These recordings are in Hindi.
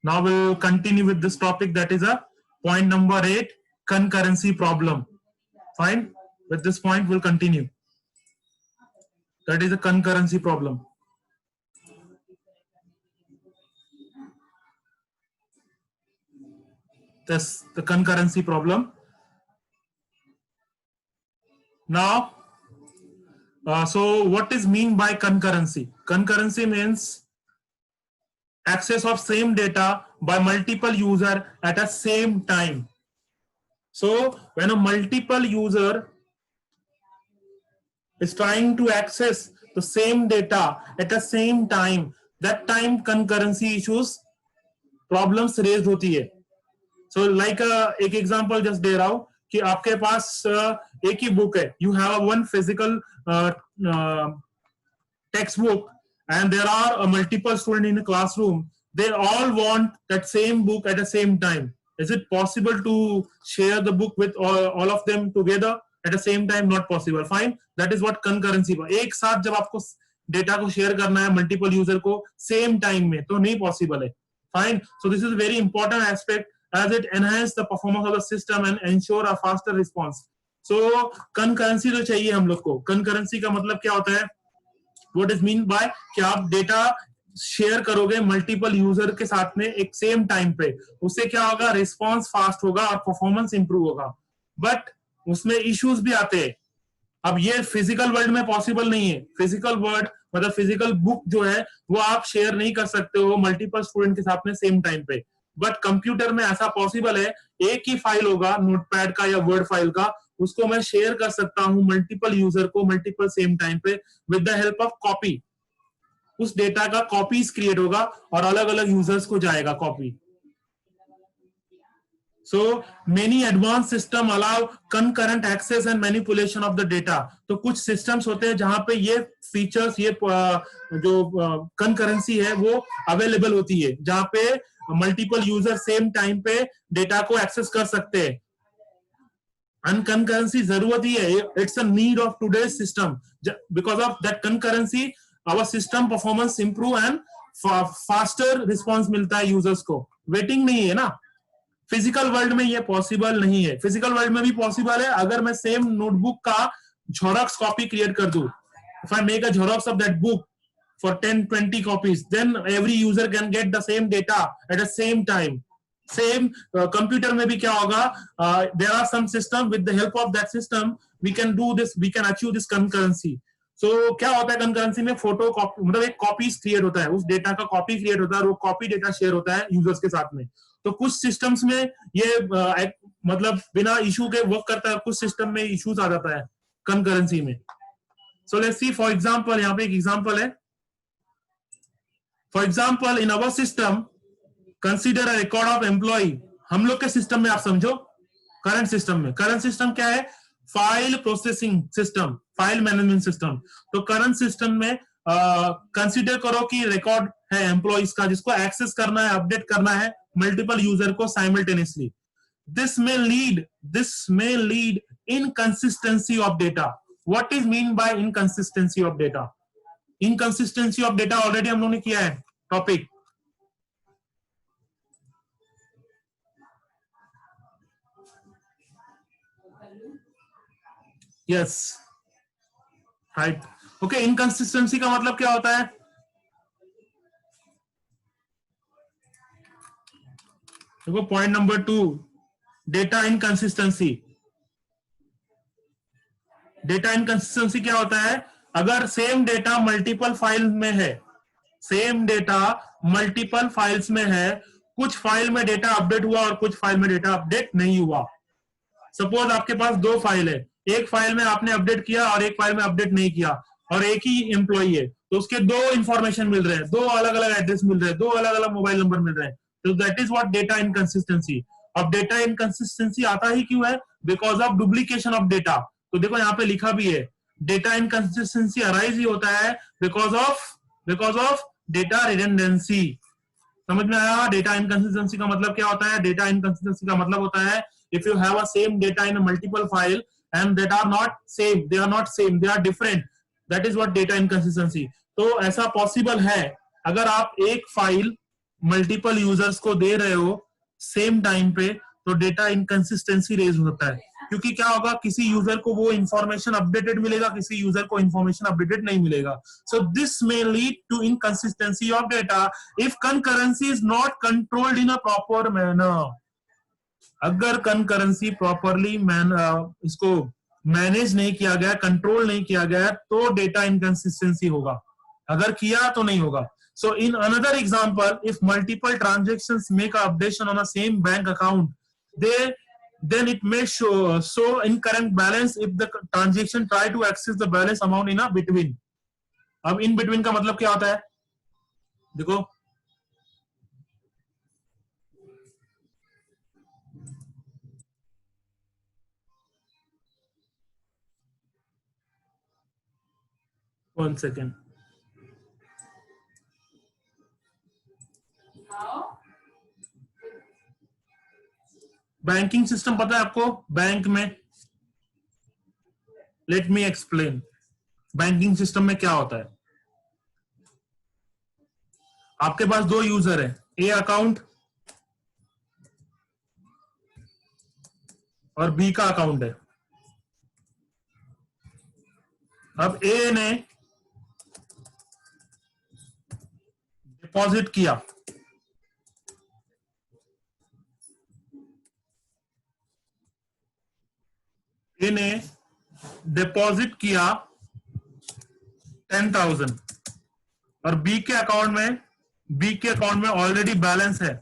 Now we'll continue with this topic, that is a point number 8, concurrency problem. Fine. With this point we'll continue. That is a concurrency problem. That's the concurrency problem. Now, so what is mean by concurrency? Concurrency means access of same data by multiple user at a same time. So when a multiple user is trying to access the same data at the same time, that time concurrency issues problems raised होती है. So like एक example just दे रहा हूँ कि आपके पास एक ही book है, you have one physical textbook and there are multiple students in a classroom. They all want that same book at the same time. Is it possible to share the book with all of them together at the same time? Not possible. Fine. That is what concurrency. एक साथ जब आपको डेटा को शेयर करना है मल्टीपल यूजर को सेम टाइम में, तो नहीं पॉसिबल है. Fine. So this is a very important aspect as it enhance the performance of the system and ensure a faster response. So concurrency तो चाहिए हम लोग को. Concurrency का मतलब क्या होता है? What is mean by कि आप डेटा शेयर करोगे मल्टीपल यूजर के साथ में एक सेम टाइम पे, उससे क्या होगा? रिस्पॉन्स फास्ट होगा और परफॉर्मेंस इंप्रूव होगा. बट उसमें इश्यूज भी आते हैं. अब ये फिजिकल वर्ल्ड में पॉसिबल नहीं है. फिजिकल वर्ल्ड मतलब फिजिकल बुक जो है वो आप शेयर नहीं कर सकते हो मल्टीपल स्टूडेंट के साथ में सेम टाइम पे. बट कंप्यूटर में ऐसा पॉसिबल है. एक ही फाइल होगा नोटपैड का या वर्ड फाइल का, उसको मैं शेयर कर सकता हूं मल्टीपल यूजर को मल्टीपल सेम टाइम पे with the help of copy. उस डेटा का कॉपीज क्रिएट होगा और अलग अलग यूजर्स को जाएगा copy. So many advanced system allow concurrent access and manipulation of the data. तो कुछ systems होते हैं जहां पे ये features, ये जो concurrency है वो available होती है, जहां पे multiple user same time पे data को access कर सकते हैं. And concurrency जरूरत ही है. It's a need of today's system. Because of that concurrency, our system performance improve and faster response मिलता है users को. Waiting नहीं है ना. फिजिकल वर्ल्ड में ये पॉसिबल नहीं है. फिजिकल वर्ल्ड में भी पॉसिबल है अगर मैं सेम नोटबुक का झेरॉक्स कॉपी क्रिएट कर दूं. If I make a Xerox of that book for 10-20 copies, then every user can get the same data at the same time. Same computer में भी क्या होगा? There are some system, with the help of that system we can do this, we can achieve this concurrency. So क्या होता है concurrency में? फोटो कॉपी मतलब एक कॉपीज क्रिएट होता है, उस डेटा का कॉपी क्रिएट होता है और वो कॉपी डेटा शेयर होता है यूजर्स के साथ में. तो कुछ सिस्टम्स में ये मतलब बिना इशू के वर्क करता है, कुछ सिस्टम में इश्यूज आ जाता है कंकरेंसी में. So let's see for example, यहाँ पे एक एग्जांपल है. For example in our system consider a record of employee. हम लोग के सिस्टम में आप समझो, करंट सिस्टम में. करंट सिस्टम क्या है? File processing system, file management system. तो करंट सिस्टम में कंसीडर करो कि रिकॉर्ड है एम्प्लॉइज का जिसको एक्सेस करना है, अपडेट करना है मल्टीपल यूजर को simultaneously. This may lead inconsistency of data. What is mean by inconsistency of data? Inconsistency of data already हम लोगों ने किया है topic. Yes right. Okay, inconsistency का मतलब क्या होता है? देखो point number 2, data inconsistency. Data inconsistency क्या होता है? अगर सेम डेटा मल्टीपल फाइल में है, सेम डेटा मल्टीपल फाइल्स में है, कुछ फाइल में डेटा अपडेट हुआ और कुछ फाइल में डेटा अपडेट नहीं हुआ. सपोज आपके पास 2 फाइल है, एक फाइल में आपने अपडेट किया और एक फाइल में अपडेट नहीं किया, और एक ही एम्प्लॉई है, तो उसके 2 इंफॉर्मेशन मिल रहे हैं, 2 अलग अलग एड्रेस मिल रहे हैं, 2 अलग अलग मोबाइल नंबर मिल रहे हैं. तो that is what data inconsistency. अब डेटा इनकंसिस्टेंसी आता ही क्यों है? Because of duplication of data. तो देखो यहाँ पे लिखा भी है, डेटा इनकंसिस्टेंसी अराइज ही होता है बिकॉज ऑफ डेटा रिडंडेंसी. समझ में आया? डेटा इनकंसिस्टेंसी का मतलब क्या होता है? डेटा इनकंसिस्टेंसी का मतलब होता है if you have a same data in a multiple file and that are not same, they are not same, they are different. That is what data inconsistency. तो ऐसा पॉसिबल है अगर आप एक फाइल मल्टीपल यूजर्स को दे रहे हो सेम टाइम पे, तो डेटा इनकंसिस्टेंसी रेज होता है। क्योंकि क्या होगा, किसी यूजर को वो इंफॉर्मेशन अपडेटेड मिलेगा, किसी यूजर को इंफॉर्मेशन अपडेटेड नहीं मिलेगा। So this may lead to inconsistency of data if concurrency is not controlled in a proper manner. अगर कंकरेंसी प्रॉपरली इसको मैनेज नहीं किया गया, कंट्रोल नहीं किया गया, तो डेटा इनकंसिस्टेंसी होगा, अगर किया तो नहीं होगा। So in another example, if multiple transactions make an updation on a same bank account, then it may show incorrect balance if the transaction try to access the balance amount in a between. अब in between का मतलब क्या होता है, देखो one second, बैंकिंग सिस्टम पता है आपको बैंक में? Let me explain. Banking system में क्या होता है, आपके पास दो यूजर है, ए अकाउंट और बी का अकाउंट है। अब ए ने डिपॉजिट किया, ए ने डिपॉजिट किया 10,000 और बी के अकाउंट में ऑलरेडी बैलेंस है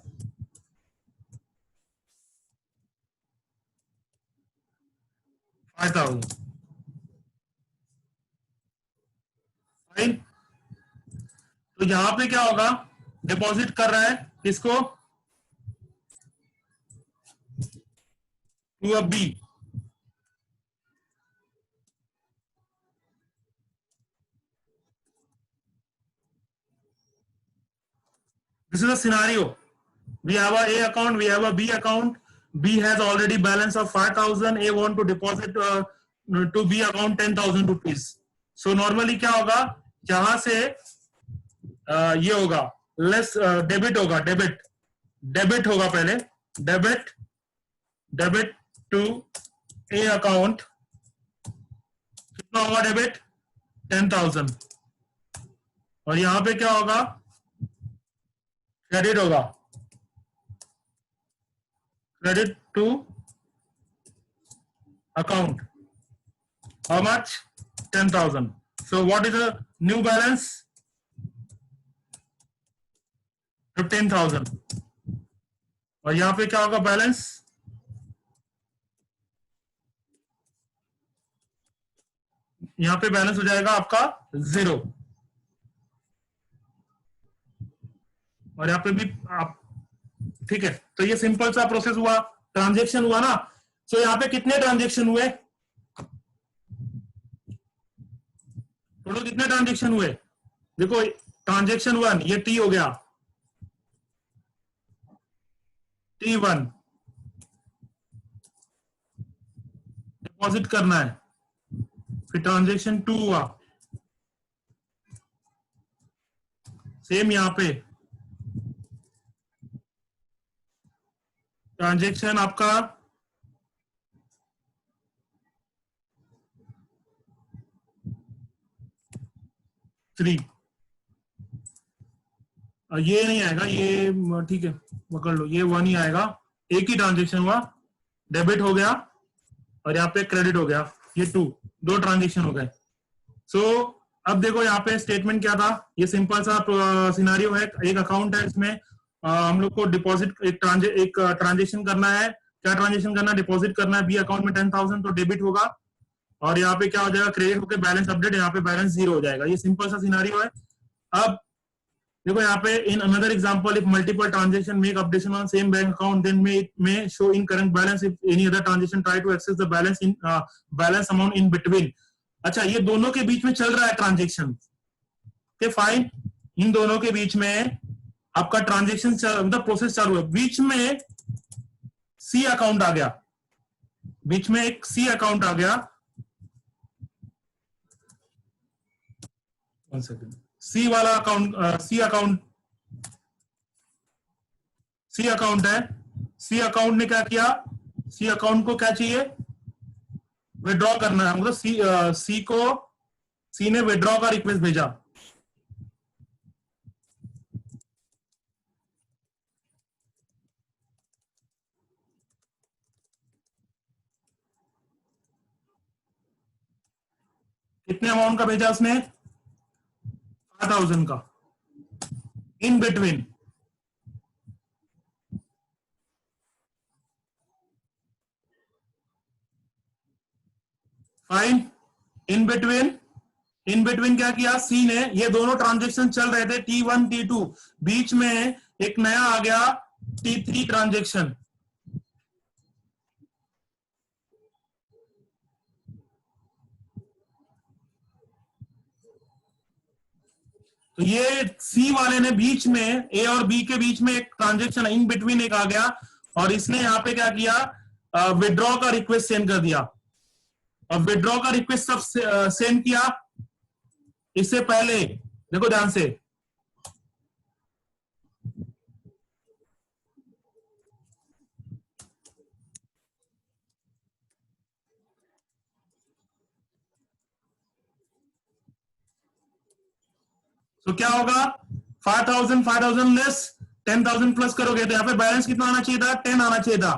5,000। फाइन। तो यहां पे क्या होगा, डिपॉजिट कर रहा है किसको, to a B. This is a scenario. We have a A account, we have a B account. B has already balance of 5,000. A want to deposit to B account 10,000 rupees. So normally क्या होगा, जहां से ये होगा लेस डेबिट होगा, डेबिट होगा पहले, डेबिट टू ए अकाउंट, कितना होगा डेबिट 10,000। और यहां पे क्या होगा, क्रेडिट होगा, credit to account, how much 10,000। so what is the new balance, 15,000। और यहां पे क्या होगा बैलेंस, यहां पे बैलेंस हो जाएगा आपका 0। और यहां पे भी आप, ठीक है। तो ये सिंपल सा प्रोसेस हुआ, ट्रांजेक्शन हुआ ना। सो यहां पे कितने ट्रांजेक्शन हुए, टोटल कितने ट्रांजेक्शन हुए, देखो ट्रांजेक्शन 1 ये टी हो गया, T1 डिपॉजिट करना है, फिर ट्रांजेक्शन 2 हुआ, सेम यहां पे ट्रांजेक्शन आपका 3। ये नहीं आएगा, ये ठीक है पकड़ लो, ये 1 ही आएगा, एक ही ट्रांजेक्शन हुआ, डेबिट हो गया और यहाँ पे क्रेडिट हो गया, ये 2 ट्रांजेक्शन हो गए। सो अब देखो यहाँ पे स्टेटमेंट क्या था, ये सिंपल सा सिनारियो है, एक अकाउंट है, इसमें हम लोग को डिपॉजिट एक ट्रांजेक्शन करना है। क्या ट्रांजेक्शन करना है, डिपॉजिट करना है बी अकाउंट में 10,000, तो डेबिट होगा और यहाँ पे क्या हो जाएगा, क्रेडिट होकर बैलेंस अपडेट, यहाँ पे बैलेंस 0 हो जाएगा। ये सिंपल सा सिनारियो है। अब देखो यहाँ पे in another example, if multiple transaction make updation on same bank account then may show incorrect balance if any other transaction try to access the balance amount in between. अच्छा, ये दोनों के बीच में चल रहा है ट्रांजैक्शन, ओके फाइन, इन दोनों के बीच में आपका ट्रांजैक्शन मतलब प्रोसेस चालू है, बीच में सी अकाउंट आ गया, बीच में एक सी अकाउंट आ गया, सी वाला account, C account C account है, सी अकाउंट ने क्या किया, सी अकाउंट को क्या चाहिए, विड्रॉ करना है, मतलब सी ने विड्रॉ का रिक्वेस्ट भेजा। कितने अमाउंट का भेजा उसने, 5000 का, in between. Fine, in between क्या किया सी ने, ये दोनों ट्रांजेक्शन चल रहे थे T1 T2, बीच में एक नया आ गया T3 ट्रांजेक्शन। तो ये सी वाले ने बीच में, ए और बी के बीच में एक ट्रांजेक्शन इन बिटवीन एक आ गया, और इसने यहां पे क्या किया, विड्रॉ का रिक्वेस्ट सेंड कर दिया। और विड्रॉ का रिक्वेस्ट सब सेंड किया, इससे पहले देखो ध्यान से, तो क्या होगा, 5000 लेस 10,000 प्लस करोगे तो यहां पे बैलेंस कितना आना चाहिए था, 10 आना चाहिए था।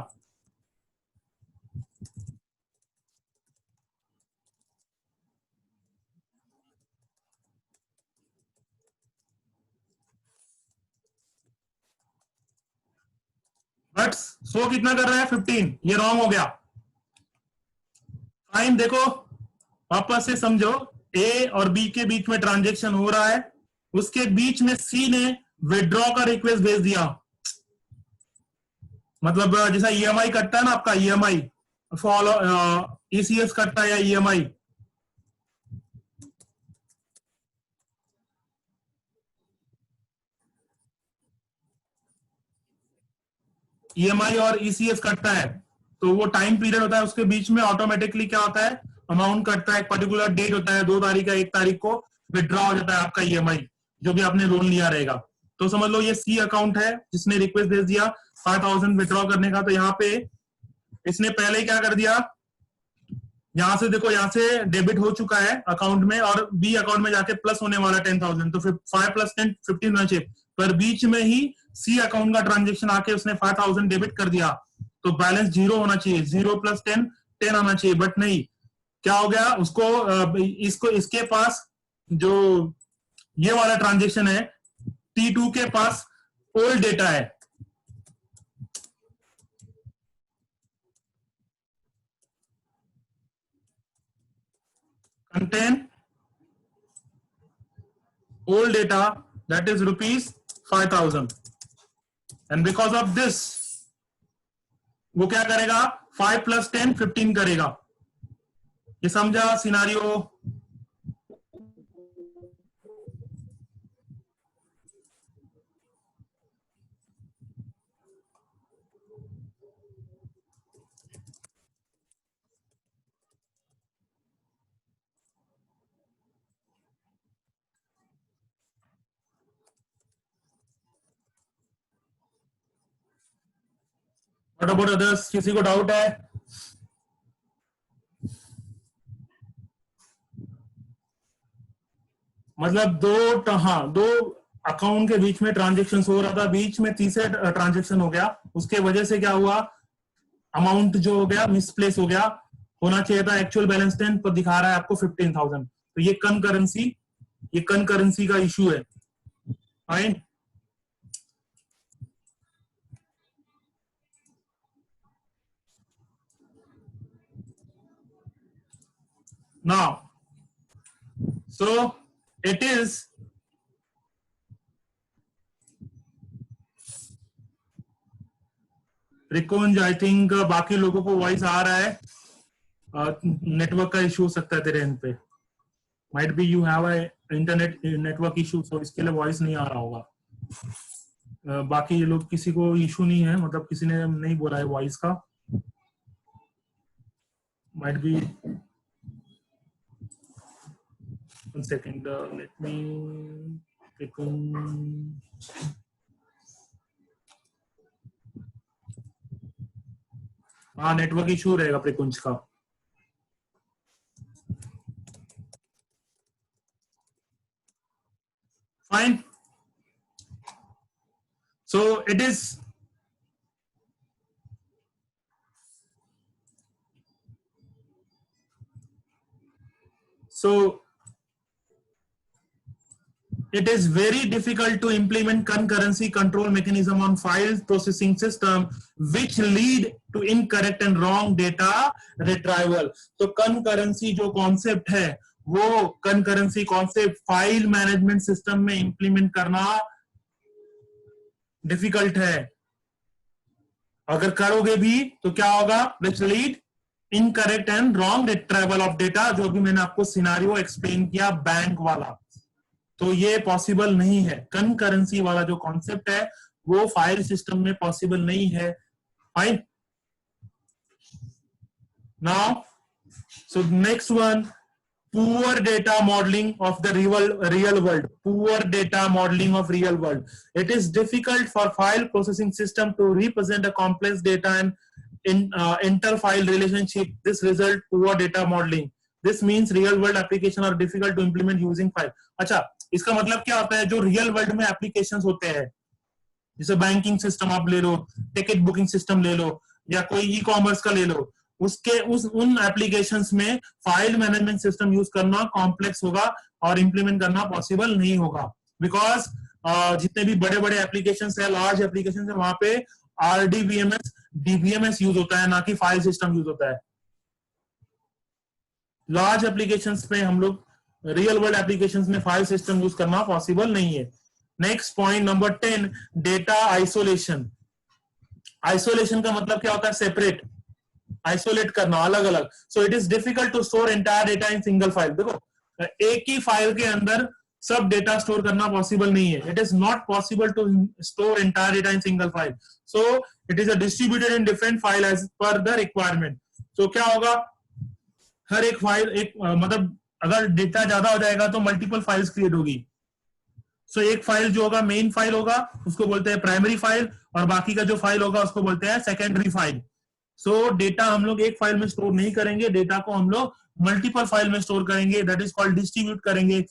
बट शो कितना कर रहा है, 15, ये रॉन्ग हो गया। फाइन, देखो वापस से समझो, ए और बी के बीच में ट्रांजेक्शन हो रहा है, उसके बीच में सी ने विड्रॉ का रिक्वेस्ट भेज दिया। मतलब जैसा ईएमआई कटता है ना आपका, ईएमआई फॉलो, ईसीएस कटता है या ईएमआई, ईएमआई और ईसीएस कटता है, तो वो टाइम पीरियड होता है उसके बीच में, ऑटोमेटिकली क्या होता है, अमाउंट कटता है, एक पर्टिकुलर डेट होता है, 2 तारीख या 1 तारीख को विड्रॉ हो जाता है आपका ईएमआई, जो भी आपने लोन लिया रहेगा। तो समझ लो ये सी अकाउंट है जिसने रिक्वेस्ट भेज दिया 5000 विड्रॉ करने का, तो यहाँ पे इसने पहले ही क्या कर दिया, यहां से देखो, यहां से डेबिट हो चुका है अकाउंट में, और बी अकाउंट में जाके प्लस होने वाला 10,000, तो फिर 5 + 10 15 होना चाहिए, पर बीच में ही सी अकाउंट का ट्रांजेक्शन आके उसने 5000 डेबिट कर दिया, तो बैलेंस 0 होना चाहिए, 0 + 10 10 आना चाहिए, बट नहीं, क्या हो गया उसको, इसको, इसके पास जो ये वाला ट्रांजेक्शन है, T2 के पास ओल्ड डेटा है, contain old data, that is rupees 5,000, and because of this वो क्या करेगा, 5 + 10 15 करेगा। ये समझा सिनारियो? व्हाट अबाउट अदर्स, किसी को डाउट है? मतलब दो अकाउंट के बीच में ट्रांजेक्शन हो रहा था, बीच में तीसरे ट्रांजेक्शन हो गया, उसके वजह से क्या हुआ, अमाउंट जो हो गया मिसप्लेस हो गया, होना चाहिए था एक्चुअल बैलेंस 10 पर दिखा रहा है आपको 15,000, तो ये कनकरेंसी का इशू है। Fine, now so it is, Rikunj I think बाकी लोगों को वॉइस आ रहा है, नेटवर्क का इशू हो सकता है तेरे एंड पे, might be you have a internet network issue, तो इसके लिए वॉइस नहीं आ रहा होगा। बाकी ये लोग किसी को इशू नहीं है, मतलब किसी ने नहीं बोला है वॉइस का, might be, 1 second, let me click on, हाँ नेटवर्क इशू रहेगा प्रिकुंज का। Fine, so it is so it is very difficult to implement concurrency control mechanism on file processing system which lead to incorrect and wrong data retrieval। तो concurrency जो concept है वो concurrency concept file management system में इंप्लीमेंट करना डिफिकल्ट है। अगर करोगे भी तो क्या होगा, which lead incorrect and wrong retrieval of data, जो भी मैंने आपको सिनारियो एक्सप्लेन किया बैंक वाला, तो ये पॉसिबल नहीं है। कंकरेंसी वाला जो कॉन्सेप्ट है वो फाइल सिस्टम में पॉसिबल नहीं है। Fine, now so next one, poor data modeling of the real world, poor data modeling of real world. It is difficult for file processing system to represent a complex data and in inter-file relationship. This result poor data modeling. This means real world application are difficult to implement using file. अच्छा, इसका मतलब क्या होता है, जो रियल वर्ल्ड में एप्लीकेशंस होते हैं, जैसे बैंकिंग सिस्टम आप ले लो, टिकट बुकिंग सिस्टम ले लो, या कोई ई कॉमर्स का ले लो, उसके उन एप्लीकेशंस में फाइल मैनेजमेंट सिस्टम यूज करना कॉम्प्लेक्स होगा और इंप्लीमेंट करना पॉसिबल नहीं होगा। बिकॉज जितने भी बड़े बड़े एप्लीकेशंस है, लार्ज एप्लीकेशंस है, वहां पे आरडीबीएमएस डीबीएमएस यूज होता है, ना कि फाइल सिस्टम यूज होता है। लार्ज एप्लीकेशंस में हम लोग, रियल वर्ल्ड एप्लीकेशंस में फाइल सिस्टम यूज करना पॉसिबल नहीं है। Next point number 10, data isolation. Isolation का मतलब क्या होता है, सेपरेट, आइसोलेट करना, अलग अलग। So it is difficult to store entire data in single file. देखो, एक ही फाइल के अंदर सब डेटा स्टोर करना पॉसिबल नहीं है। It is not possible to store entire data in single file, so it is distributed in different file as per the requirement. तो क्या होगा, हर एक फाइल एक मतलब अगर डेटा ज्यादा हो जाएगा तो मल्टीपल फाइल्स क्रिएट होगी। सो एक फाइल जो होगा, मेन फाइल होगा, उसको बोलते हैं प्राइमरी फाइल, और बाकी का जो फाइल होगा उसको बोलते हैं सेकेंडरी फाइल। सो डेटा हम लोग एक फाइल में स्टोर नहीं करेंगे, डेटा को हम लोग मल्टीपल फाइल में स्टोर करेंगे, दैट इज कॉल्ड डिस्ट्रीब्यूट करेंगे।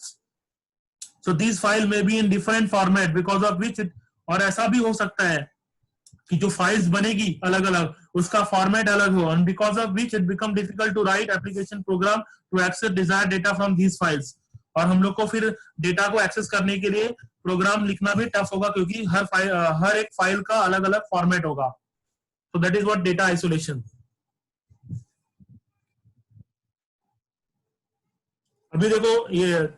सो दिस फाइल में be in different format because of विच, और ऐसा भी हो सकता है कि जो फाइल्स बनेगी अलग अलग, उसका फॉर्मेट अलग हो, and because of which it become difficult to write application program to access desired data from these files. और हम लोग को फिर डेटा को एक्सेस करने के लिए प्रोग्राम लिखना भी टफ होगा, क्योंकि हर एक फाइल का अलग अलग फॉर्मेट होगा। So that is what data isolation. अभी देखो ये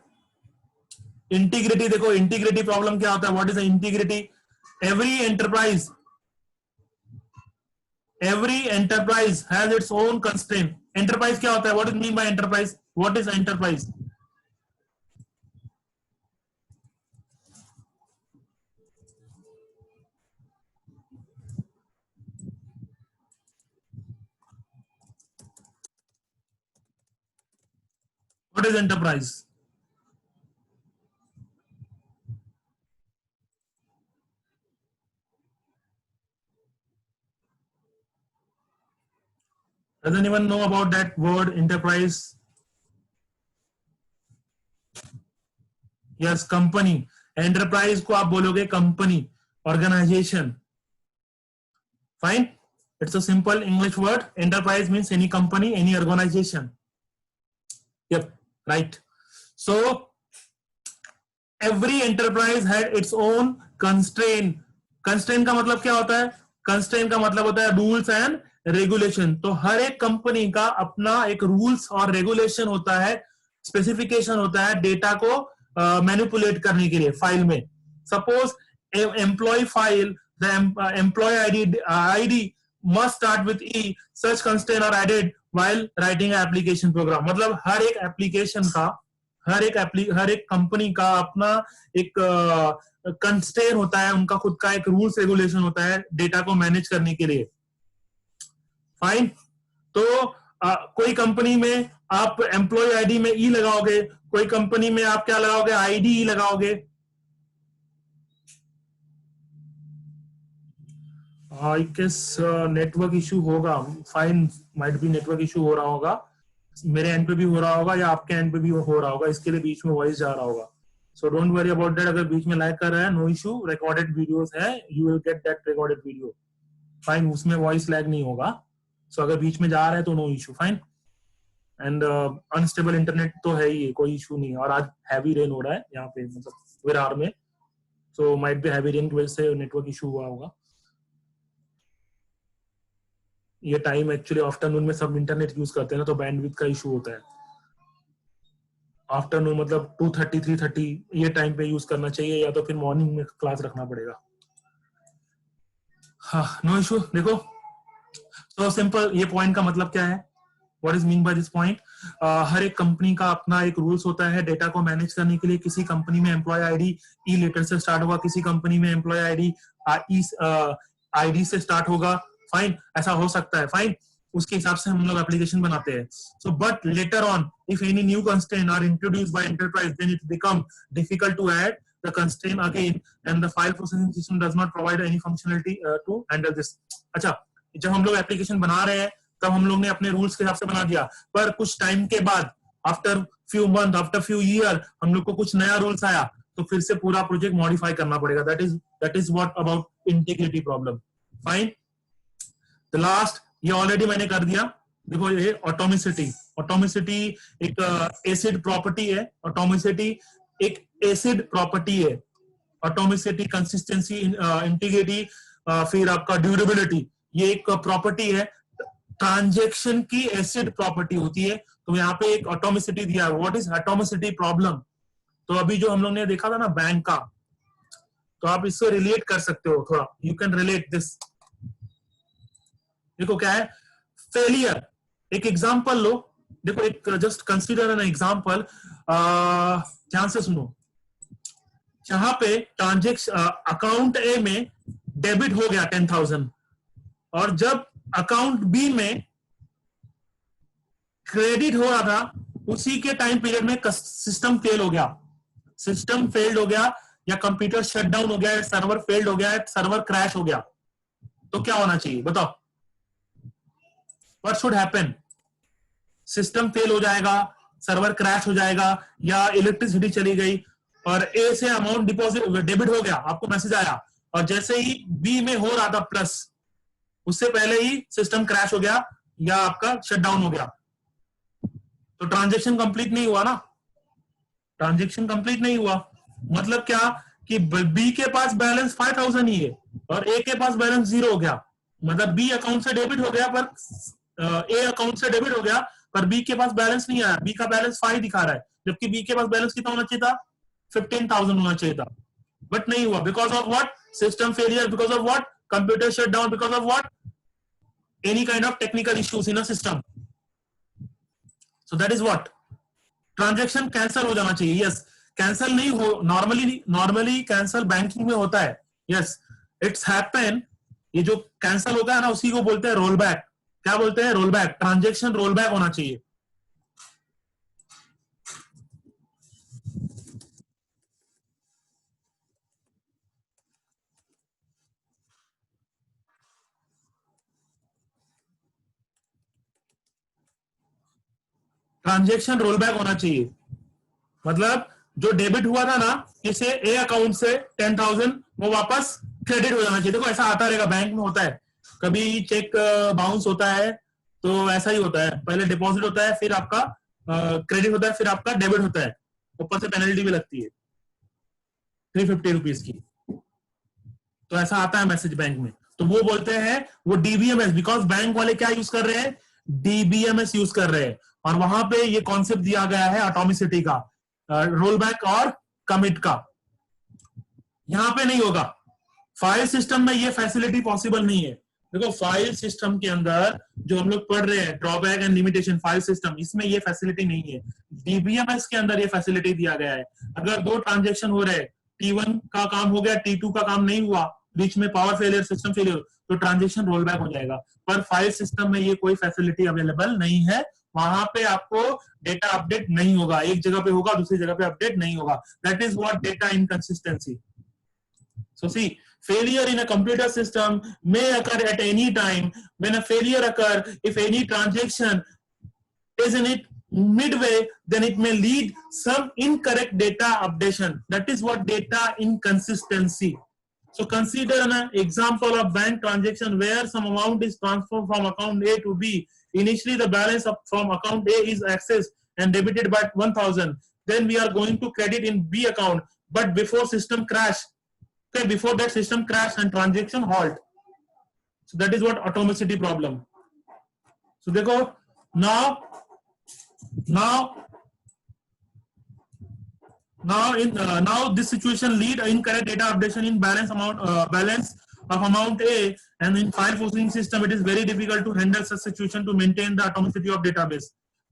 इंटीग्रिटी, देखो इंटीग्रिटी प्रॉब्लम क्या होता है, what is the integrity. Every enterprise has its own constraint. Enterprise क्या होता है, what is mean bye enterprise, what is enterprise. What is enterprise? Does anyone know about that word enterprise? Yes, company. Enterprise को आप बोलोगे company, organization. Fine. It's a simple English word. Enterprise means any company, any organization. Yep, right. So every enterprise had its own constraint. Constraint का मतलब क्या होता है, constraint का मतलब होता है रूल्स एंड रेगुलेशन। तो हर एक कंपनी का अपना एक रूल्स और रेगुलेशन होता है, स्पेसिफिकेशन होता है डेटा को मैनिपुलेट करने के लिए फाइल में। Suppose employee file, the employee ID must start with E. Such constraints are added while writing an application program. मतलब हर एक एप्लीकेशन का, हर एक कंपनी का अपना एक कंस्ट्रेंट होता है, उनका खुद का एक रूल्स रेगुलेशन होता है डेटा को मैनेज करने के लिए। फाइन। तो कोई कंपनी में आप एम्प्लॉय आईडी में ई लगाओगे, कोई कंपनी में आप क्या लगाओगे, आईडी ई लगाओगे। आई गेस नेटवर्क इशू होगा, fine, might be network issue हो रहा होगा, मेरे एंड पे भी हो रहा होगा या आपके एंड पे भी हो रहा होगा, इसके लिए बीच में वॉइस जा रहा होगा। So don't worry about that, अगर बीच में लैग कर रहा है नो इशू, रिकॉर्डेड वीडियोस है, you will get that recorded video, fine, उसमें वॉइस लैग नहीं होगा। सो अगर बीच में जा रहा है तो no issue, fine. And unstable internet तो है ही, कोई इशू नहीं है, और आज हैवी रेन हो रहा है यहाँ पे, मतलब विरार में, so might be heavy rain की वजह से नेटवर्क इशू हुआ होगा। ये टाइम एक्चुअली आफ्टरनून में सब इंटरनेट यूज करते हैं ना, तो बैंडविड्थ का इशू होता है। आफ्टरनून मतलब 2:30 3:30 ये टाइम पे यूज करना चाहिए, या तो फिर मॉर्निंग में क्लास रखना पड़ेगा। हाँ, नो इशू। देखो, तो सिंपल, ये पॉइंट का मतलब क्या है, what is mean by this point. हर एक कंपनी का अपना एक रूल्स होता है डेटा को मैनेज करने के लिए। किसी कंपनी में एम्प्लॉय आईडी ई लेटर से स्टार्ट होगा, किसी कंपनी में एम्प्लॉय आईडी आईडी से स्टार्ट होगा, फाइन, ऐसा हो सकता है, फाइन, उसके हिसाब से हम लोग एप्लीकेशन बनाते हैं। So but later on if any new constraint are introduced by enterprise, then it become difficult to add the constraint again, and the file processing system does not provide any functionality to handle this। अच्छा, जब हम लोग एप्लीकेशन बना रहे हैं तब हम लोग ने अपने रूल्स के हिसाब से बना दिया, पर कुछ टाइम के बाद, after few month, after few year, हम लोग को कुछ नया रूल्स आया, तो फिर से पूरा प्रोजेक्ट मॉडिफाई करना पड़ेगा। That is what about integrity problem, fine. The last, ये ऑलरेडी मैंने कर दिया। देखो, ये ऑटोमिसिटी, ऑटोमिसिटी एक एसिड प्रॉपर्टी है, ऑटोमिसिटी एक एसिड प्रॉपर्टी है। ऑटोमिसिटी, कंसिस्टेंसी, इंटीग्रिटी, फिर आपका ड्यूरेबिलिटी, ये एक प्रॉपर्टी है। ट्रांजैक्शन की एसिड प्रॉपर्टी होती है, तो यहाँ पे एक ऑटोमिसिटी दिया है। What is atomicity problem? तो अभी जो हम लोग ने देखा था ना बैंक का, तो आप इससे रिलेट कर सकते हो थोड़ा, यू कैन रिलेट दिस। देखो क्या है, फेलियर, एक एग्जांपल लो। देखो, एक जस्ट कंसीडर एन एग्जांपल, ध्यान से सुनो। जहां पे ट्रांजेक्शन अकाउंट ए में डेबिट हो गया 10,000, और जब अकाउंट बी में क्रेडिट हो रहा था, उसी के टाइम पीरियड में सिस्टम फेल हो गया, सिस्टम फेल्ड हो गया, या कंप्यूटर शट डाउन हो गया, सर्वर फेल्ड हो गया, सर्वर क्रैश हो गया, तो क्या होना चाहिए बताओ? What should happen? System fail हो जाएगा, सर्वर क्रैश हो जाएगा, या इलेक्ट्रिसिटी चली गई और ए से अमाउंट डिपॉजिट डेबिट हो गया, आपको मैसेज आया, और जैसे ही बी में हो रहा था प्लस, उससे पहले ही सिस्टम क्रैश हो गया या आपका शटडाउन हो गया, तो ट्रांजेक्शन कंप्लीट नहीं हुआ ना, ट्रांजेक्शन कंप्लीट नहीं हुआ। मतलब क्या कि बी के पास बैलेंस 5,000 ही है और ए के पास बैलेंस 0 हो गया, मतलब बी अकाउंट से डेबिट हो गया पर ए अकाउंट से डेबिट हो गया, पर बी के पास बैलेंस नहीं आया, बी का बैलेंस 5 दिखा रहा है, जबकि बी के पास बैलेंस कितना होना चाहिए था? 15,000 होना चाहिए था, बट नहीं हुआ। Because of what? System failure. Because of what? Computer shut down. Because of what? Any kind of technical issues in a system. So that is what, transaction cancel हो जाना चाहिए। यस, कैंसिल नहीं हो, नॉर्मली कैंसिल बैंकिंग में होता है, यस, इट्स हैपन। ये जो कैंसिल होता है ना, उसी को बोलते हैं रोल बैक। क्या बोलते हैं? Roll back. Transaction roll back होना चाहिए। ट्रांजेक्शन रोल बैक होना चाहिए, मतलब जो डेबिट हुआ था ना इसे ए अकाउंट से 10,000, वो वापस क्रेडिट हो जाना चाहिए। देखो, ऐसा आता रहेगा, बैंक में होता है, कभी चेक बाउंस होता है, तो ऐसा ही होता है, पहले डिपॉजिट होता है, फिर आपका क्रेडिट होता है, फिर आपका डेबिट होता है, ऊपर से पेनल्टी भी लगती है 350 रुपीज की। तो ऐसा आता है मैसेज बैंक में, तो वो बोलते हैं वो डीबीएमएस, बिकॉज बैंक वाले क्या यूज कर रहे हैं? डीबीएमएस यूज कर रहे हैं, और वहां पे ये कॉन्सेप्ट दिया गया है ऑटोमिसिटी का, रोल बैक और कमिट का। यहां पे नहीं होगा, फाइल सिस्टम में ये फैसिलिटी पॉसिबल नहीं है। देखो, फाइल सिस्टम के अंदर जो हम लोग पढ़ रहे हैं drawback and limitation file system, इसमें ये फैसिलिटी नहीं है। डीबीएमएस के अंदर ये फैसिलिटी दिया गया है। अगर 2 ट्रांजेक्शन हो रहे हैं, T1 का काम हो गया, T2 का काम नहीं हुआ, बीच में पावर फेलियर, सिस्टम फेलियर, तो ट्रांजेक्शन रोल बैक हो जाएगा। पर फाइल सिस्टम में ये कोई फैसिलिटी अवेलेबल नहीं है, वहां पे आपको डेटा अपडेट नहीं होगा, एक जगह पे होगा, दूसरी जगह पे अपडेट नहीं होगा। That is what data inconsistency. So see, Failure in a computer system may occur at any time. When a failure occurs, if any transaction is in it midway, then it may lead some incorrect data updation. That is what data inconsistency. So consider an example of bank transaction where some amount is transferred from account A to B. Initially, the balance from account A is accessed and debited by 1000. Then we are going to credit in B account, but before system crash, okay, before that system crash and transaction halt. So that is what atomicity problem. So देखो now this situation lead incorrect data updation in balance of amount A, and in file processing system it is very difficult to handle such situation to maintain the atomicity of database.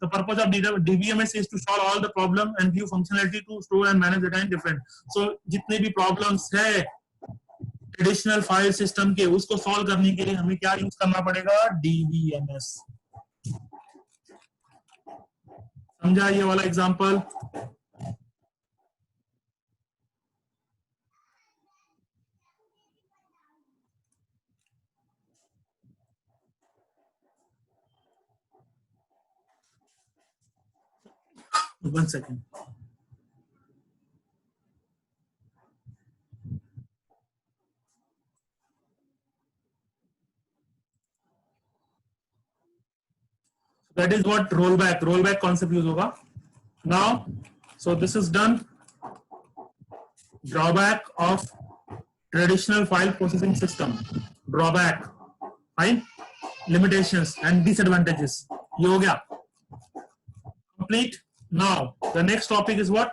The purpose of DBMS is to solve all the problem and give functionality to store and manage data in different. So जितने भी problems है ट्रेडिशनल फाइल सिस्टम के, उसको सॉल्व करने के लिए हमें क्या यूज करना पड़ेगा? DBMS. समझा ये वाला example? One second. That is what rollback concept use होगा. Now, so this is done. Drawback of traditional file processing system. Drawback, fine. Limitations and disadvantages. ये हो गया. Complete. Now, the next topic is what?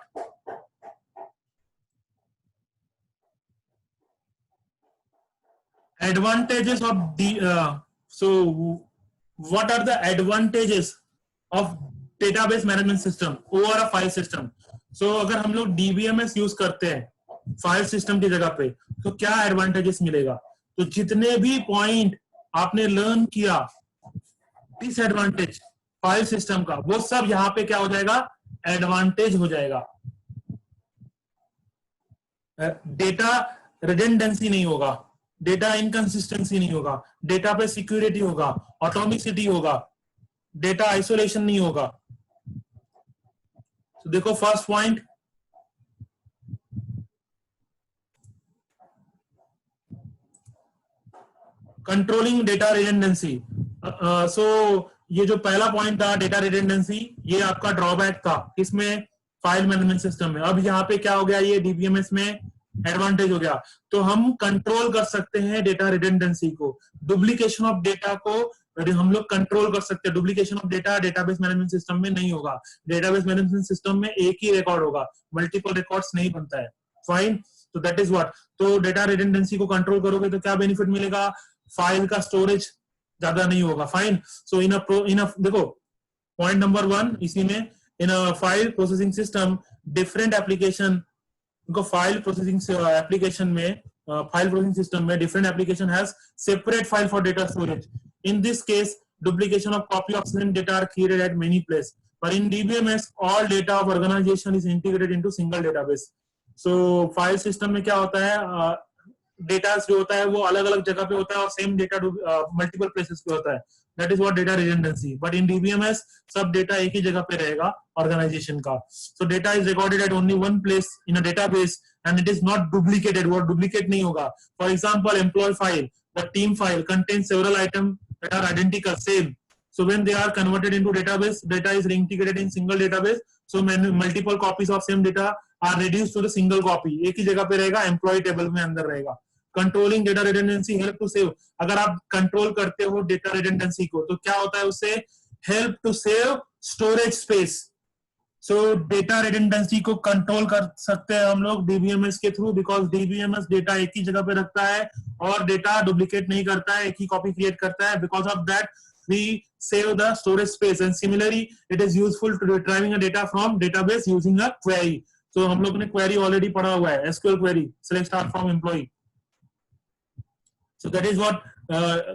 Advantages of the. So, what are the advantages of database management system over a file system? So, अगर हम लोग DBMS यूज करते हैं फाइल सिस्टम की जगह पे, तो क्या एडवांटेजेस मिलेगा? तो जितने भी पॉइंट आपने लर्न किया डिसएडवांटेज फाइल सिस्टम का, वो सब यहाँ पे क्या हो जाएगा? एडवांटेज हो जाएगा. डेटा रिडंडेंसी नहीं होगा, डेटा इनकंसिस्टेंसी नहीं होगा, डेटा पे सिक्योरिटी होगा, ऑटोमिसिटी होगा, डेटा आइसोलेशन नहीं होगा. तो देखो first point, controlling data redundancy. So ये जो पहला पॉइंट था डेटा रिडंडेंसी, ये आपका ड्रॉबैक था इसमें फाइल मैनेजमेंट सिस्टम में. अब यहाँ पे क्या हो गया? ये डीबीएमएस में एडवांटेज हो गया. तो हम कंट्रोल कर सकते हैं डेटा रिडंडेंसी को, डुप्लीकेशन ऑफ डेटा को हम लोग कंट्रोल कर सकते हैं. Duplication of data database management system में नहीं होगा. डेटाबेस मैनेजमेंट सिस्टम में एक ही रिकॉर्ड होगा, मल्टीपल रिकॉर्ड्स नहीं बनता है. फाइन. तो दैट इज व्हाट. तो डेटा रिडंडेंसी को कंट्रोल करोगे तो क्या बेनिफिट मिलेगा? फाइल का स्टोरेज ज्यादा नहीं होगा. फाइन. सो इन देखो पॉइंट नंबर 1 इसी में, in a file processing system different application को फाइल प्रोसेसिंग एप्लीकेशन में फाइल प्रोसेसिंग सिस्टम में different application has separate file for data storage. In this case, duplication of copy of same data are created at many places. But in DBMS, all data of organization is integrated into single database. So file system में क्या होता है? डेटा जो होता है वो अलग अलग जगह पे होता है और सेम डेटा मल्टीपल प्लेसेस पे होता है. That is what data redundancy. But in DBMS, सब डेटा एक ही जगह पे रहेगा ऑर्गेनाइजेशन का. So data is recorded at only one place in a database and it is not duplicated. वो duplicate नहीं होगा. For example, employee file, the team file contains several items that are identical, same. So when they are converted into database, data is integrated in single database. So multiple copies of same data are reduced to the single copy. एक ही जगह पे रहेगा, employee table में अंदर रहेगा. Controlling data redundancy help to save. अगर आप कंट्रोल करते हो डेटा रिडंडेंसी को, तो क्या होता है उससे? Help to save storage space. So data redundancy को कंट्रोल कर सकते हैं हम लोग डीबीएमएस के थ्रू, बिकॉज डीबीएमएस डेटा एक ही जगह पे रखता है और डेटा डुप्लीकेट नहीं करता है, एक ही कॉपी क्रिएट करता है. Because of that we save the storage space, and similarly it is useful to retrieving a data from database using a query. So हम लोग ने query already पढ़ा हुआ है, SQL query, select star from employee. So that is what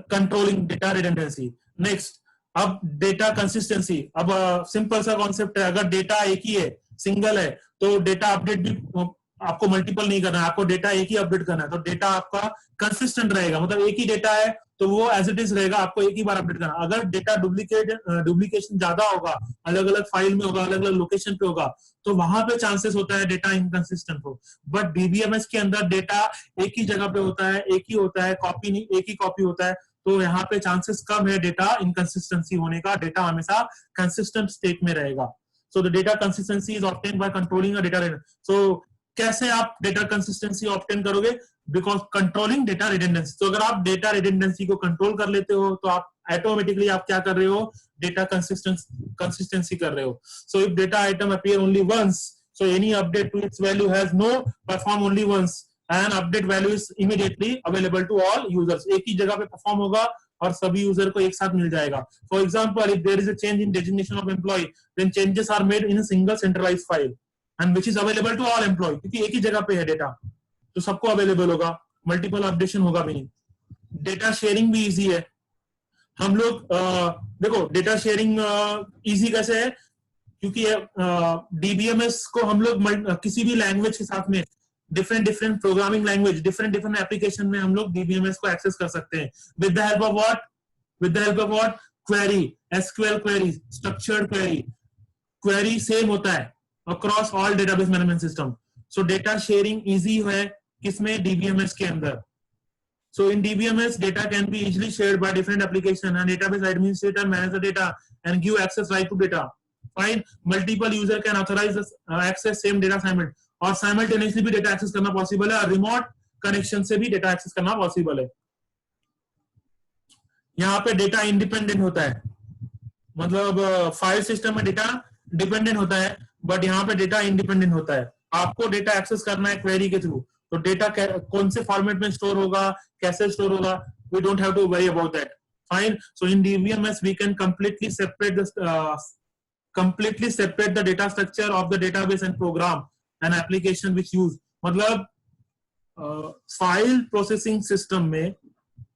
controlling data redundancy. Next, अब डेटा कंसिस्टेंसी. अब सिंपल सा कॉन्सेप्ट है, अगर डेटा एक ही है, सिंगल है, तो डेटा अपडेट भी आपको मल्टीपल नहीं करना है, आपको डेटा एक ही अपडेट करना है, तो डेटा आपका कंसिस्टेंट रहेगा, मतलब एक ही डेटा है तो वो एज इट इज रहेगा, आपको एक ही बार अपडेट करना। अगर डेटा डुप्लीकेशन ज्यादा होगा, अलग अलग फाइल में होगा, अलग अलग लोकेशन पे होगा, तो वहां पे चांसेस होता है डेटा इनकंसिस्टेंट हो। बट डीबीएमएस के अंदर डेटा एक ही जगह पे होता है, एक ही होता है, कॉपी नहीं, एक ही कॉपी होता है, तो यहाँ पे चांसेस कम है डेटा इनकंसिस्टेंसी होने का, डेटा हमेशा कंसिस्टेंट स्टेट में रहेगा। So the data consistency is obtained by controlling a data. So कैसे आप डेटा कंसिस्टेंसी ऑब्टेन करोगे? Because controlling data redundancy. तो अगर आप डेटा रिडंडेंसी को कंट्रोल कर लेते हो तो आप ऑटोमेटिकली आप क्या कर रहे हो? डेटा कंसिस्टेंसी कर रहे हो। So if data item appear only once, so any update to its value has no perform only once and update value is immediately available to all users। एक ही जगह पे परफॉर्म होगा और सभी यूजर को एक साथ मिल जाएगा। For example, if there is a change in designation of employee, then changes are made in a single centralized file and which is available to all employee, क्योंकि एक ही जगह पे है डेटा तो सबको अवेलेबल होगा, मल्टीपल अपडेशन होगा भी नहीं। डेटा शेयरिंग भी इजी है। हम लोग देखो डेटा शेयरिंग इजी कैसे है, क्योंकि डीबीएमएस को हम लोग किसी भी लैंग्वेज के साथ में different different programming language, different different application में हम लोग डीबीएमएस को एक्सेस कर सकते हैं with the help of what? With the help of what? Query, SQL query, structured query. Query same होता है across all database management system. सो डेटा शेयरिंग इजी है किसमें? डीबीएमएस के अंदर। So in DBMS, data can be easily shared by different application and database administrator manage the data and give access right to data. Fine. Multiple user can authorize access same data और simultaneously भी data access करना possible है, और remote connection से भी data access करना possible है। यहाँ पे data independent होता है, मतलब फाइल सिस्टम में डेटा डिपेंडेंट होता है, बट यहाँ पे डेटा इंडिपेंडेंट होता है। आपको डेटा एक्सेस करना है क्वेरी के थ्रू, तो डेटा कौन से फॉर्मेट में स्टोर होगा, कैसे स्टोर होगा, we don't have to worry about that. Fine. So in DBMS we can completely separate the data structure of the database and program and application which use, मतलब फाइल प्रोसेसिंग सिस्टम में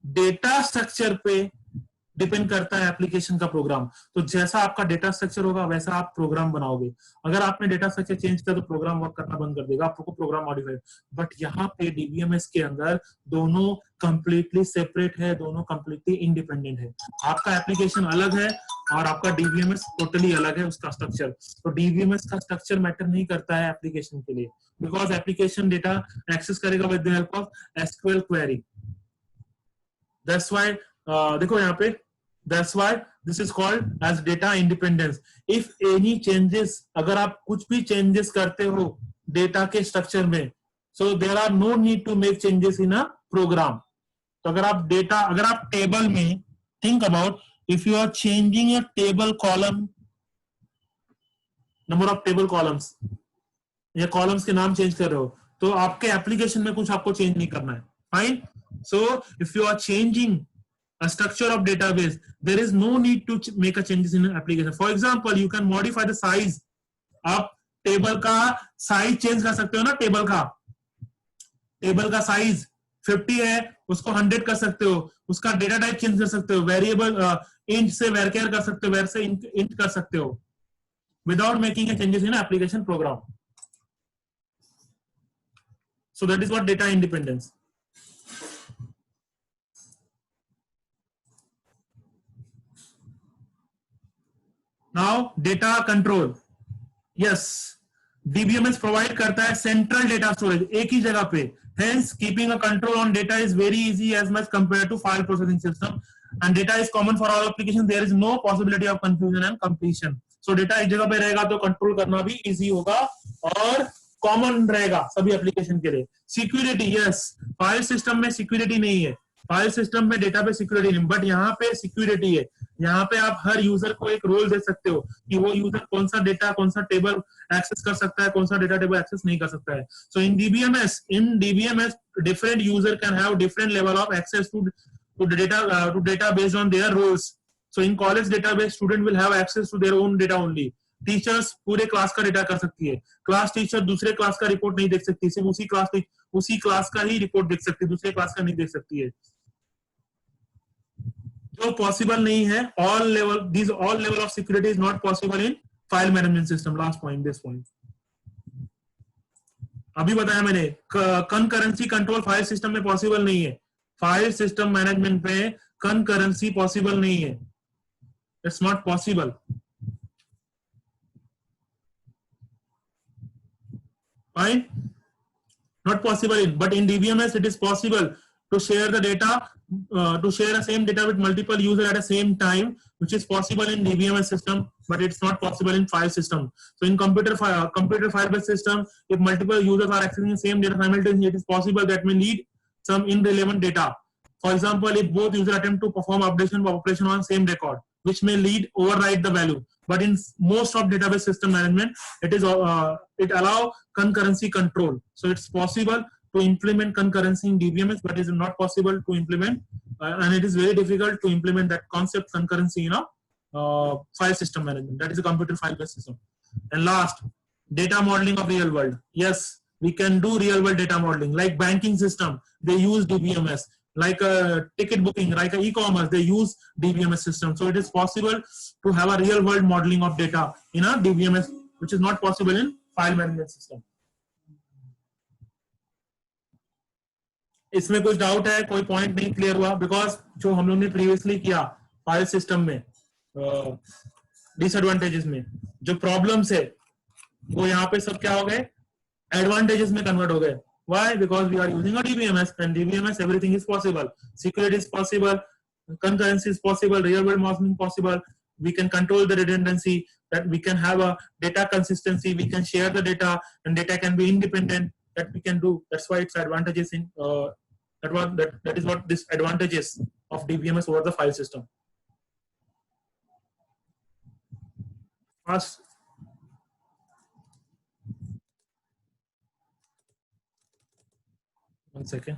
डेटा स्ट्रक्चर पे डिपेंड करता है एप्लीकेशन का प्रोग्राम। तो जैसा आपका डेटा स्ट्रक्चर होगा वैसा आप प्रोग्राम बनाओगे। अगर आपने डेटा स्ट्रक्चर चेंज किया तो प्रोग्राम वर्क करना बंद कर देगा, आपको प्रोग्राम मॉडिफाई। बट यहाँ पे डीबीएमएस के अंदर दोनों कंप्लीटली सेपरेट है, दोनों कंप्लीटली इंडिपेंडेंट है। आपका एप्लीकेशन अलग है और आपका डीबीएमएस टोटली अलग है उसका स्ट्रक्चर। तो डीबीएमएस का स्ट्रक्चर मैटर नहीं करता है एप्लीकेशन के लिए, बिकॉज एप्लीकेशन डेटा एक्सेस करेगा with the help of SQL query. That's why देखो यहाँ पे, that's why this is called as data independence। if any changes, अगर आप कुछ भी changes करते हो डेटा के स्ट्रक्चर में, so there are no need to make changes in a program। तो अगर आप टेबल में think about, if you are changing a table column, number of table columns या columns के नाम चेंज कर रहे हो, तो आपके एप्लीकेशन में कुछ आपको चेंज नहीं करना है। Fine. so if you are changing a structure of database, there is no need to make a changes in an application। for example, you can modify the size। आप टेबल का साइज चेंज कर सकते हो ना, टेबल का साइज 50 है उसको 100 कर सकते हो, उसका डेटा टाइप चेंज कर सकते हो, वेरिएबल इंट से वेरकेयर कर सकते हो, वेर से इंट कर सकते हो, without making a changes in application program. So that is what data independence. Now data control, yes, DBMS provide करता है central data storage एक ही जगह पे, hence keeping a control on data is very easy as much compared to file processing system, and data is common for all applications, there is no possibility of confusion and completion। so data एक जगह पे रहेगा तो कंट्रोल करना भी easy होगा और कॉमन रहेगा सभी एप्लीकेशन के लिए। सिक्योरिटी, यस, फाइल सिस्टम में सिक्योरिटी नहीं है, फाइल सिस्टम में डेटा पे सिक्योरिटी नहीं, बट यहाँ पे सिक्योरिटी है। यहाँ पे आप हर यूजर को एक रोल दे सकते हो कि वो यूजर कौन सा डेटा, कौन सा टेबल एक्सेस कर सकता है, कौन सा डेटा टेबल एक्सेस नहीं कर सकता है। So in DBMS different user can have different level of access to data based on their roles. So in college database student will have access to their own data only. Teachers पूरे क्लास का डेटा कर सकती है, क्लास टीचर दूसरे क्लास का रिपोर्ट नहीं देख सकती, सिर्फ उसी क्लास का ही रिपोर्ट देख सकती है, दूसरे क्लास का नहीं देख सकती है। जो पॉसिबल नहीं है, all level of security is not possible in file management system। last point, this point। अभी बताया मैंने, कंकरेंसी कंट्रोल फाइल सिस्टम में पॉसिबल नहीं है, फाइल सिस्टम मैनेजमेंट में कंकरेंसी पॉसिबल नहीं है, it's not possible. Fine, not possible in, but in DBMS it is possible to share the data, to share the same data with multiple users at the same time, which is possible in DBMS system, but it's not possible in file system. So in computer file based system, if multiple users are accessing the same data simultaneously, it is possible that may need some irrelevant data. For example, if both users attempt to perform updation or operation on same record, which may lead override the value. But in most of database system management, it allow concurrency control. So it's possible to implement concurrency in DBMS, but it is not possible to implement, and it is very difficult to implement that concept concurrency in a file system management. That is a computer file based system. And last, data modeling of real world. Yes, we can do real world data modeling. Like banking system, they use DBMS. Like a ticket booking, like a e-commerce, they use DBMS system. So it is possible to have a real world modeling of data in a DBMS, which is not possible in file management system. इसमें कुछ डाउट है, कोई पॉइंट नहीं क्लियर हुआ? बिकॉज जो हम लोग ने प्रीवियसली किया फाइल सिस्टम में डिसएडवांटेजेस में जो प्रॉब्लम्स है, वो यहाँ पे सब क्या हो गए, एडवांटेजेस में कन्वर्ट हो गए. Why? Because we are using a DBMS, and DBMS everything is possible. Security is possible, concurrency is possible, real world modeling possible. We can control the redundancy, that we can have a data consistency, we can share the data, and data can be independent. That we can do. That's why it's advantages in that is what this advantages of DBMS over the file system. First, one second.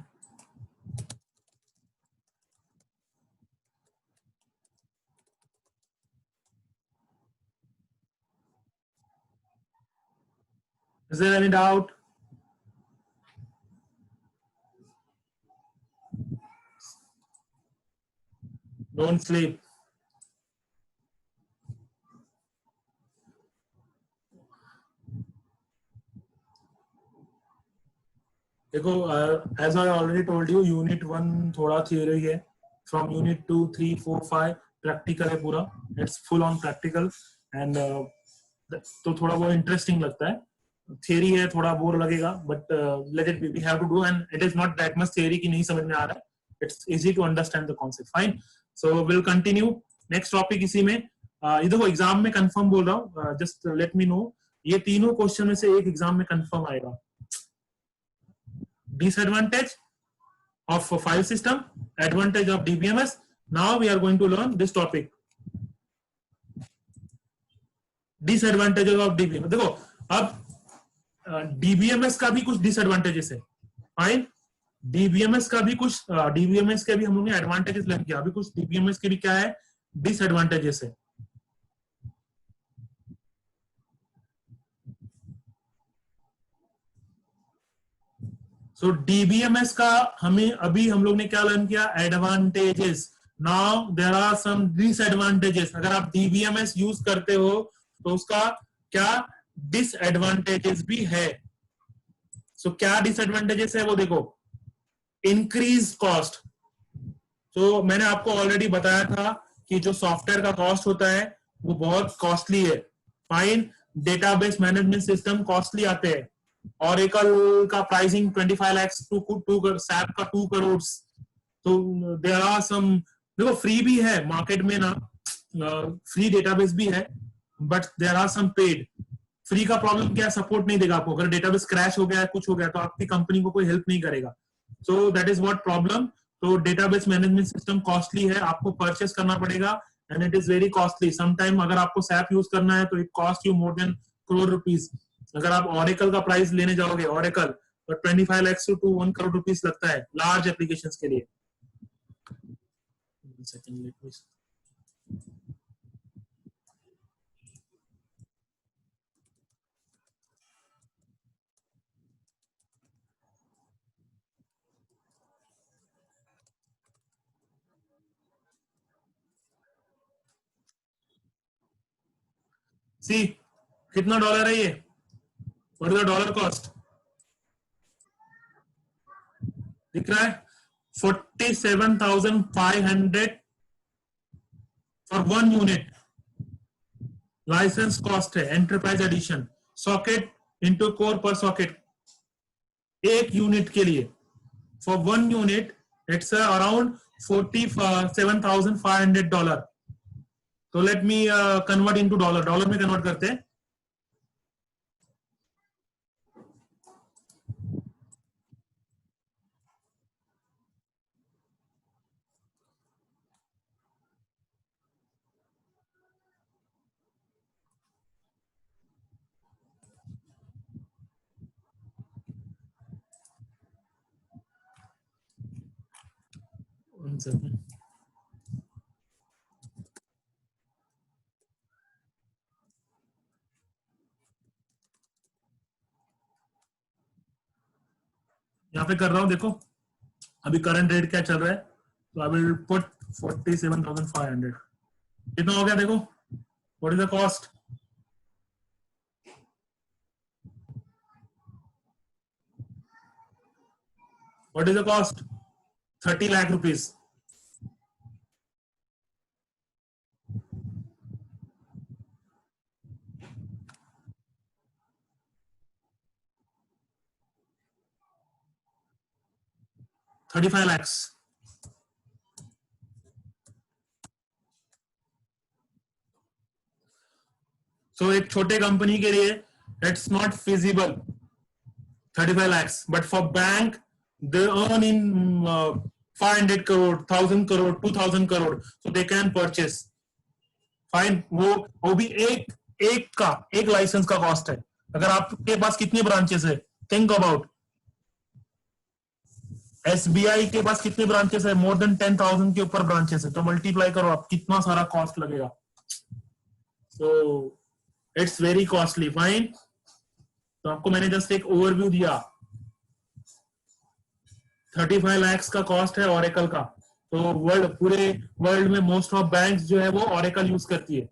Is there any doubt? Don't sleep. देखो, as I already told you, unit 1 थोड़ा थियरी है, फ्रॉम यूनिट 2, 3, 4, 5 प्रैक्टिकल है पूरा, it's full on practical. And तो थोड़ा वो इंटरेस्टिंग लगता है. थियरी है, थोड़ा बोर लगेगा, but let it be, we have to do, and it is not that much theory कि नहीं समझ में आ रहा है. It's easy to understand the concept. Fine, so will continue next topic इसी में. ये देखो एग्जाम में कंफर्म बोल रहा हूँ, जस्ट लेट मी नो, ये तीनों क्वेश्चन में से एक एग्जाम में कंफर्म आएगा. Disadvantage of a file system, advantage of DBMS. Now we are going to learn this topic. Disadvantages of DBMS. देखो अब DBMS का भी कुछ डिसएडवांटेजेस है. फाइन, DBMS का भी कुछ, DBMS के भी हम लोगों ने एडवांटेजेस लर्न किया, अभी कुछ DBMS के भी क्या है, डिसएडवांटेजेस है. सो DBMS का हमें अभी हम लोग ने क्या लर्न किया, advantages. Now there are some disadvantages. अगर आप DBMS यूज करते हो तो उसका क्या डिसएडवांटेजेस भी है. सो क्या डिसएडवांटेजेस है वो देखो. Increase cost. तो मैंने आपको ऑलरेडी बताया था कि जो सॉफ्टवेयर का कॉस्ट होता है वो बहुत कॉस्टली है. Fine, database management system costly आते हैं. Oracle का प्राइसिंग 25 lakhs टू SAP का 2 crores. तो देयर आर सम, देखो फ्री भी है मार्केट में ना, फ्री डेटाबेस भी है, but there are some paid. Free का प्रॉब्लम क्या है, सपोर्ट नहीं देगा आपको. अगर डेटाबेस क्रैश हो गया, कुछ हो गया, तो आपकी कंपनी को कोई हेल्प नहीं करेगा. So that is what problem. तो डेटाबेस मैनेजमेंट सिस्टम कॉस्टली है, आपको परचेस करना पड़ेगा, and it is very costly. Sometime अगर आपको SAP यूज करना है तो it cost you more than crore rupees. अगर आप Oracle का प्राइस लेने जाओगे, Oracle, तो 25 lakhs to 1 crore rupees लगता है लार्ज एप्लीकेशंस के लिए. सी कितना डॉलर है ये, what is the dollar cost? दिख रहा है 47,500 फॉर 1 यूनिट लाइसेंस कॉस्ट है enterprise edition socket into core पर सॉकेट एक यूनिट के लिए फॉर 1 यूनिट इट्स अराउंड $47,500. तो let me convert into dollar में कन्वर्ट करते हैं यहाँ पे कर रहा हूं देखो अभी करंट रेट क्या चल रहा है तो आई विल पुट 47,500 कितना हो गया देखो what is the cost what is the cost 30 lakh rupees $35 lakhs so एक छोटे कंपनी के लिए it's not feasible 35 lakhs but for bank they earn in 500 crore 1000 crore 2000 crore so they can purchase fine वो भी एक लाइसेंस का कॉस्ट है अगर आपके पास कितनी ब्रांचेस है थिंक अबाउट एसबीआई के पास कितने ब्रांचेस है मोर देन 10,000 के ऊपर ब्रांचेस है तो मल्टीप्लाई करो आप कितना सारा कॉस्ट लगेगा so it's very costly fine तो आपको मैंने जस्ट एक ओवरव्यू दिया 35 lakhs का कॉस्ट है ओरेकल का तो पूरे वर्ल्ड में मोस्ट ऑफ बैंक्स जो है वो ओरेकल यूज करती है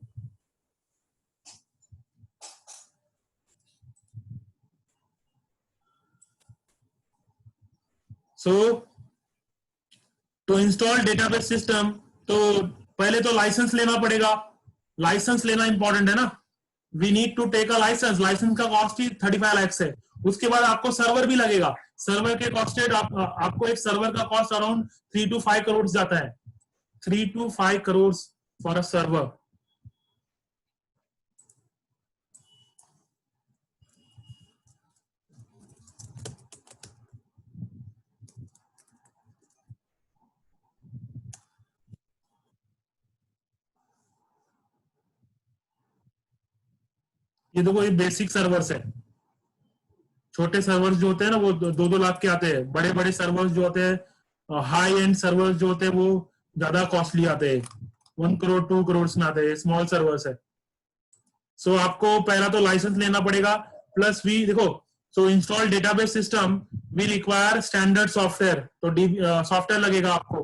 तो इंस्टॉल डेटाबेस सिस्टम तो पहले तो लाइसेंस लेना पड़ेगा लाइसेंस लेना इंपॉर्टेंट है ना we need to take a license का कॉस्ट ही 35 lakhs है उसके बाद आपको सर्वर भी लगेगा सर्वर के कॉस्टेड आपको एक सर्वर का कॉस्ट अराउंड 3 to 5 करोड़ जाता है 3 to 5 crore for a server ये देखो ये बेसिक सर्वर्स है छोटे सर्वर्स जो होते हैं ना वो 2-2 लाख के आते हैं बड़े बड़े सर्वर्स जो होते हैं हाई एंड सर्वर्स जो होते हैं वो ज्यादा कॉस्टली आते हैं 1 करोड़ 2 करोड़ में आते हैं स्मॉल सर्वर्स है सो आपको पहला तो लाइसेंस लेना पड़ेगा प्लस भी देखो so install database system we require standard software तो सॉफ्टवेयर लगेगा आपको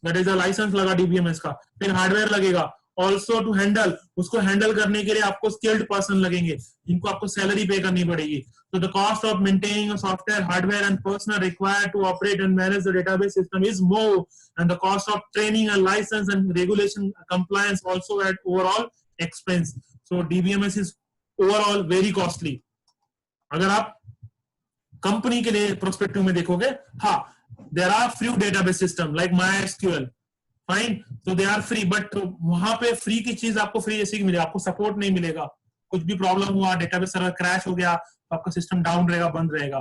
दैट इज अ लाइसेंस लगा डीबीएमएस का फिर हार्डवेयर लगेगा ऑल्सो टू हैंडल उसको हैंडल करने के लिए आपको स्किल्ड पर्सन लगेंगे जिनको आपको सैलरी पे करनी पड़ेगी so the cost of maintaining a software hardware and personnel required to operate and manage the database system is more and the cost of training and license and regulation compliance also at overall expense so dbms is overall very costly अगर आप कंपनी के लिए प्रोस्पेक्टिव में देखोगे हाँ there are few database system like MySQL fine तो दे आर फ्री बट वहां पे फ्री की चीज आपको फ्री जैसी मिलेगा आपको सपोर्ट नहीं मिलेगा कुछ भी प्रॉब्लम हुआ डेटाबेस सर्वर क्रैश हो गया तो आपका सिस्टम डाउन रहेगा बंद रहेगा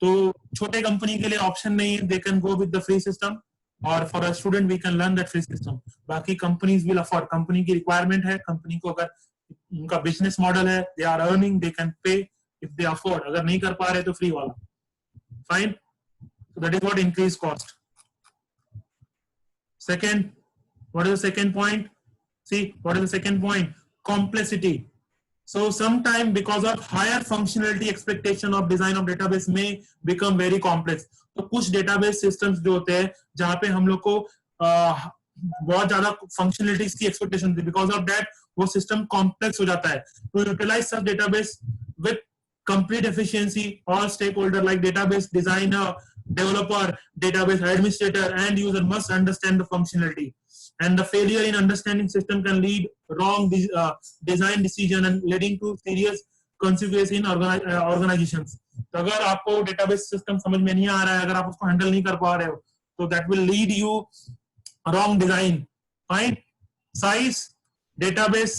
तो छोटे कंपनी के लिए ऑप्शन नहीं है they can go with the free system और for a student we can learn that free system बाकी कंपनीज विल अफोर्ड कंपनी की रिक्वायरमेंट है कंपनी को अगर उनका बिजनेस मॉडल है they are earning they can pay if they afford अगर नहीं कर पा रहे तो फ्री वाला fine that is what increase cost Second, what is the second point? See, what is the second point? Complexity. So sometime because of higher functionality expectation of design of database may become very complex. तो कुछ database systems जो होते हैं जहाँ पे हम लोग को बहुत ज्यादा functionalities की expectation होती है because of that वो system complex हो जाता है. To utilize such database with complete efficiency, all stakeholder like database designer, developer, database administrator, and user must understand the functionality. And the failure in understanding system can lead wrong design decision and leading to serious consequences in organizations. तो अगर आपको डेटाबेस सिस्टम समझ में नहीं आ रहा है, अगर आप उसको हैंडल नहीं कर पा रहे हो, तो that will lead you wrong design. Fine. Size, database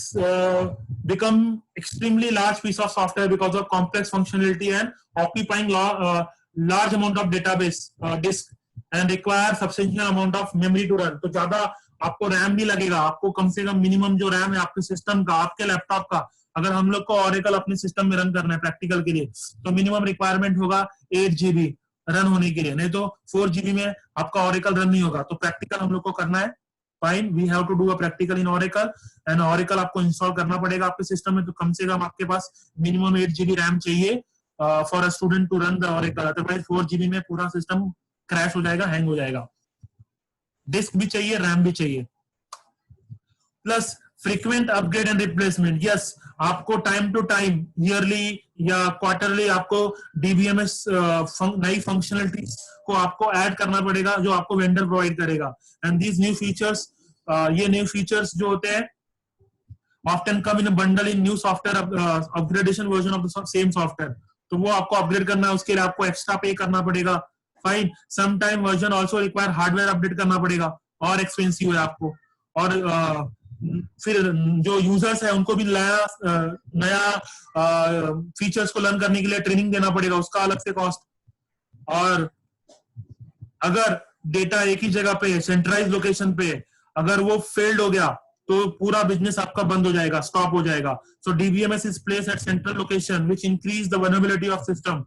become extremely large piece of software because of complex functionality and occupying large amount of database disk and require substantial amount of memory to run. तो ज्यादा आपको रैम भी लगेगा, आपको कम से कम मिनिमम जो रैम है आपके सिस्टम का, आपके लैपटॉप का, अगर हम लोग को ऑरेकल अपने सिस्टम में रन करना है प्रैक्टिकल के लिए, तो मिनिमम रिक्वायरमेंट होगा 8 GB रन होने के लिए, नहीं तो 4 GB में आपका ऑरेकल रन नहीं होगा. तो प्रैक्टिकल हम लोग को करना है. Fine, we have to do a practical in Oracle, and Oracle आपको इंस्टॉल करना पड़ेगा आपके सिस्टम में. तो कम से कम आपके पास मिनिमम 8 GB रैम चाहिए for a student to run the Oracle. Otherwise 4 GB में पूरा सिस्टम क्रैश हो जाएगा, हैंग हो जाएगा. डिस्क भी चाहिए, रैम भी चाहिए. Plus frequent upgrade and replacement. Yes, आपको टाइम टू टाइम, ईयरली या क्वार्टरली आपको डीबीएमएस नई फंक्शनलिटीज को आपको ऐड करना पड़ेगा जो आपको वेंडर प्रोवाइड करेगा. एंड दीज न्यू फीचर्स, ये न्यू फीचर्स जो होते हैं often come in a bundle in new software upgradation version of the same software. तो वो आपको अपग्रेड करना है, उसके लिए आपको एक्स्ट्रा पे करना पड़ेगा. Fine. Some time version also require hardware update करना पड़ेगा, और एक्सपेंसिव है आपको. और फिर जो यूजर्स है उनको भी नया फीचर्स को लर्न करने के लिए ट्रेनिंग देना पड़ेगा, उसका अलग से कॉस्ट. और अगर डेटा एक ही जगह पे सेंट्रलाइज लोकेशन पे अगर वो फेल्ड हो गया तो पूरा बिजनेस आपका बंद हो जाएगा, स्टॉप हो जाएगा. So DBMS is placed at central location which increase the vulnerability of system.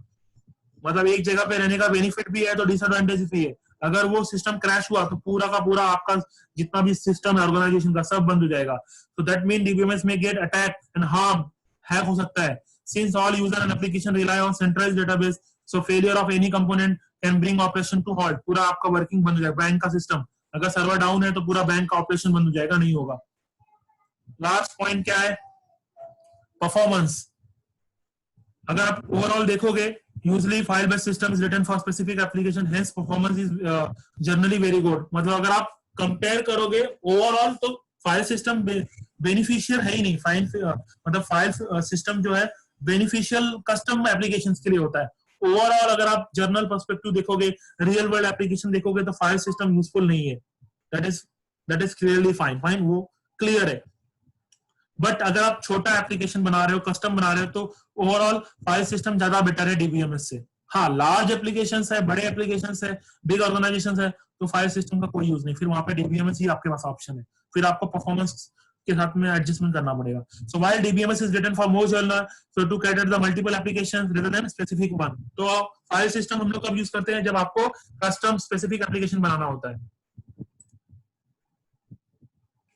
मतलब एक जगह पे रहने का बेनिफिट भी है तो डिसएडवांटेज भी है. अगर वो सिस्टम क्रैश हुआ तो पूरा का पूरा आपका जितना भी सिस्टम है ऑर्गेनाइजेशन का सब बंद हो जाएगा. सो दैट मीन डीबीएमएस में get attack and harm, hack हो सकता है. Since all user and application rely on centralized database, so failure of any component can bring operation to halt. पूरा आपका वर्किंग बंद हो जाएगा. बैंक का सिस्टम अगर सर्वर डाउन है तो पूरा बैंक का ऑपरेशन बंद हो जाएगा, नहीं होगा. लास्ट पॉइंट क्या है? परफॉर्मेंस. अगर आप ओवरऑल देखोगे, usually file based system is written for specific application, hence performance is generally very good. मतलब अगर आप कंपेयर करोगे ओवरऑल तो फाइल सिस्टम बेनिफिशियल है ही नहीं. मतलब फाइल सिस्टम जो है बेनिफिशियल कस्टम एप्लीकेशंस के लिए होता है. ओवरऑल अगर आप जर्नल पर्सपेक्टिव देखोगे, रियल वर्ल्ड एप्लीकेशन देखोगे तो फाइल सिस्टम यूजफुल नहीं है. That is clearly fine. वो क्लियर है. बट अगर आप छोटा एप्लीकेशन बना रहे हो, कस्टम बना रहे हो, तो ओवरऑल फाइल सिस्टम ज्यादा बेटर है डीबीएमएस से. हाँ, लार्ज एप्लीकेशंस है, बड़े एप्लीकेशंस है, बिग ऑर्गेनाइजेशंस है, तो फाइल सिस्टम का कोई यूज नहीं. फिर वहां पे डीबीएमएस ही आपके पास ऑप्शन है. फिर आपको परफॉर्मेंस के साथ में एडजस्टमेंट करना पड़ेगा. So while DBMS is written for more general, so to cater the multiple applications rather than specific one. तो फाइल सिस्टम हम लोग कब यूज करते हैं? जब आपको कस्टम स्पेसिफिक एप्लीकेशन बनाना होता है.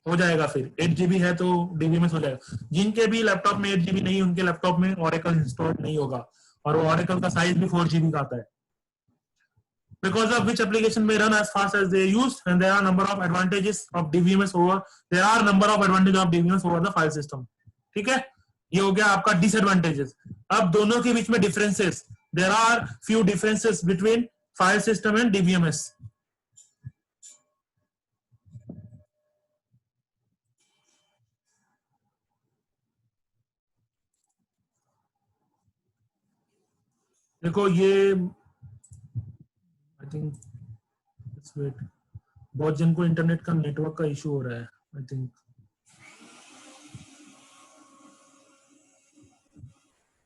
हो जाएगा. फिर 8 GB है तो डीबीएमएस हो जाएगा. जिनके भी लैपटॉप में 8 GB नहीं, उनके लैपटॉप में ऑरेकल इंस्टॉल नहीं होगा, और वो ऑरेकल का साइज भी 4 GB का आता है. Because of which application may run as fast as they used, and there are number of advantages of DBMS over the file system. ठीक है, ये हो गया आपका डिसएडवांटेजेस. अब दोनों के बीच में differences. There are few differences between file system and DBMS. देखो ये आई थिंक वेट, बहुत जन को इंटरनेट का नेटवर्क का इशू हो रहा है. आई थिंक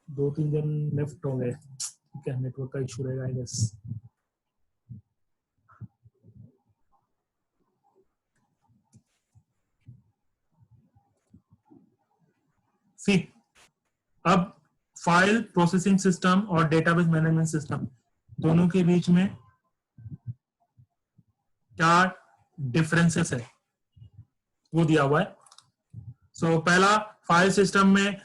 2-3 जन लेफ्ट हो गए. ठीक है, नेटवर्क का इशू रहेगा आई गेस. सी, अब फाइल प्रोसेसिंग सिस्टम और डेटाबेस मैनेजमेंट सिस्टम दोनों के बीच में क्या डिफरेंसेस है वो दिया हुआ है. सो पहला, फाइल सिस्टम में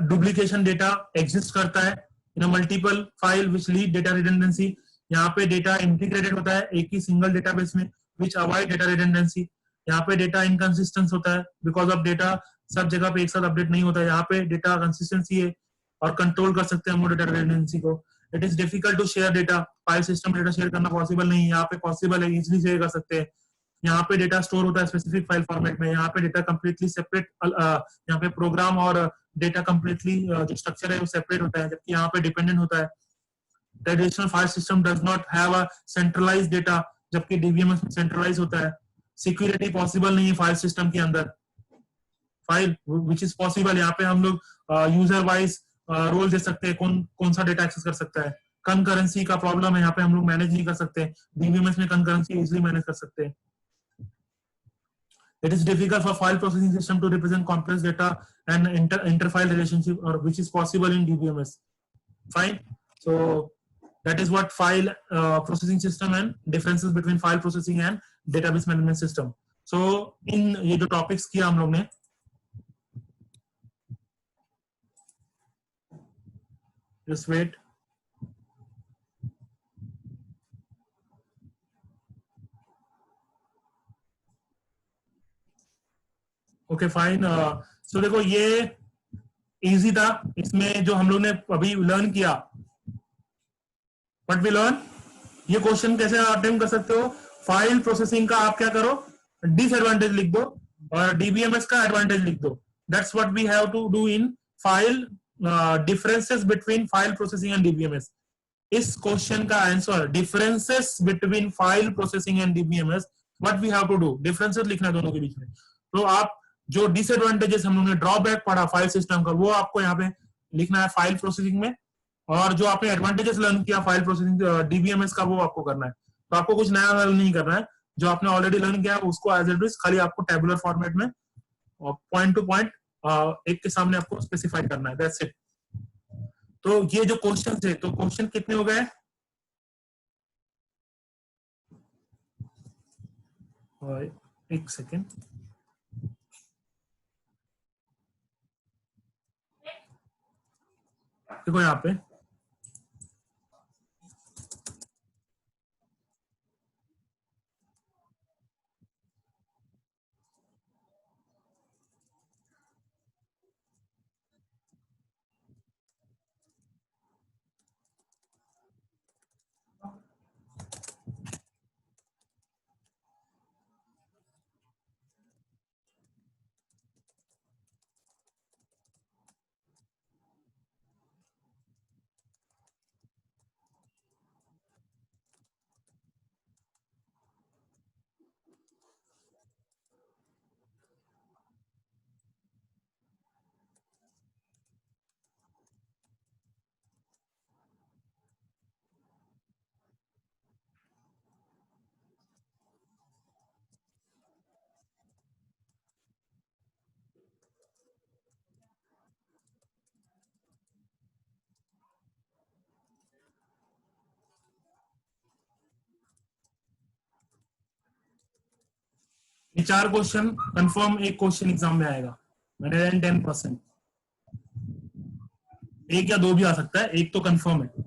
डुप्लीकेशन डेटा एग्जिस्ट करता है इन multiple file which lead data redundancy. यहाँ पे डेटा इंटीग्रेटेड होता है एक ही सिंगल डेटाबेस में विच अवॉइड डेटा रिडंडेंसी. यहाँ पे डेटा इनकंसिस्टेंट होता है बिकॉज ऑफ डेटा सब जगह पे एक साथ अपडेट नहीं होता है. यहाँ पे डेटा कंसिस्टेंसी है और कंट्रोल कर सकते हैं हम डेटा रिडंडेंसी को. It is difficult to share data, file system data share करना पॉसिबल नहीं है, यहाँ पे पॉसिबल है, इजिली शेयर कर सकते हैं। यहाँ पे डेटा स्टोर होता है स्पेसिफिक फाइल फॉर्मेट में, यहाँ पे डेटा कंप्लीटली सेपरेट, यहाँ पे प्रोग्राम और डेटा कंप्लीटली जो स्ट्रक्चर है वो सेपरेट होता है, जबकि यहाँ पे डिपेंडेंट होता है। Traditional file system does not have a centralised data, जबकि डीबीएमएस में सेंट्रलाइज होता है। सिक्योरिटी पॉसिबल नहीं है फाइल सिस्टम के अंदर, फाइल विच इज पॉसिबल, यहाँ पे हम लोग यूजर वाइज रोल दे सकते हैं, कौन कौन सा डेटा एक्सेस कर सकता है। कंकरेंसी का प्रॉब्लम है, यहाँ पे हम लोग मैनेज नहीं कर सकते, डीबीएमएस में कंकरेंसी इजीली मैनेज कर सकते हैं। It is difficult for file processing system to represent complex data and inter-file relationship, or which is possible in DBMS. Fine. So that is what file processing system and differences between file processing and database management system. So in ये जो topics किया हम लोग ने, just wait. Okay fine. So देखो ये इजी था, इसमें जो हम लोग ने अभी लर्न किया, बट वी लर्न ये क्वेश्चन कैसे अटेम्प्ट कर सकते हो। फाइल प्रोसेसिंग का आप क्या करो, डिसएडवांटेज लिख दो और डीबीएमएस का एडवांटेज लिख दो। That's what we have to do in file differences between file processing and DBMS. इस क्वेश्चन का answer differences between file processing and DBMS, what we have to do, differences लिखना है दोनों के बीच में। तो आप जो डिसएडवांटेजेस हम लोगों ने ड्रॉबैक पढ़ा फाइल सिस्टम का, वो आपको यहाँ पे लिखना है फाइल प्रोसेसिंग में, और जो आपने एडवांटेजेस लर्न किया फाइल प्रोसेसिंग डीबीएमएस का, वो आपको करना है। तो आपको कुछ नया लर्न नहीं करना है, जो आपने ऑलरेडी लर्न किया उसको एज इट इज खाली आपको टेबुलर फॉर्मेट में पॉइंट टू पॉइंट एक के सामने आपको स्पेसिफाई करना है, दैट्स इट। तो ये जो क्वेश्चन थे, तो क्वेश्चन कितने हो गए, एक सेकेंड, देखो यहाँ पे ये 4 क्वेश्चन कंफर्म एक क्वेश्चन एग्जाम में आएगा 110%, एक या दो भी आ सकता है, एक तो कंफर्म है।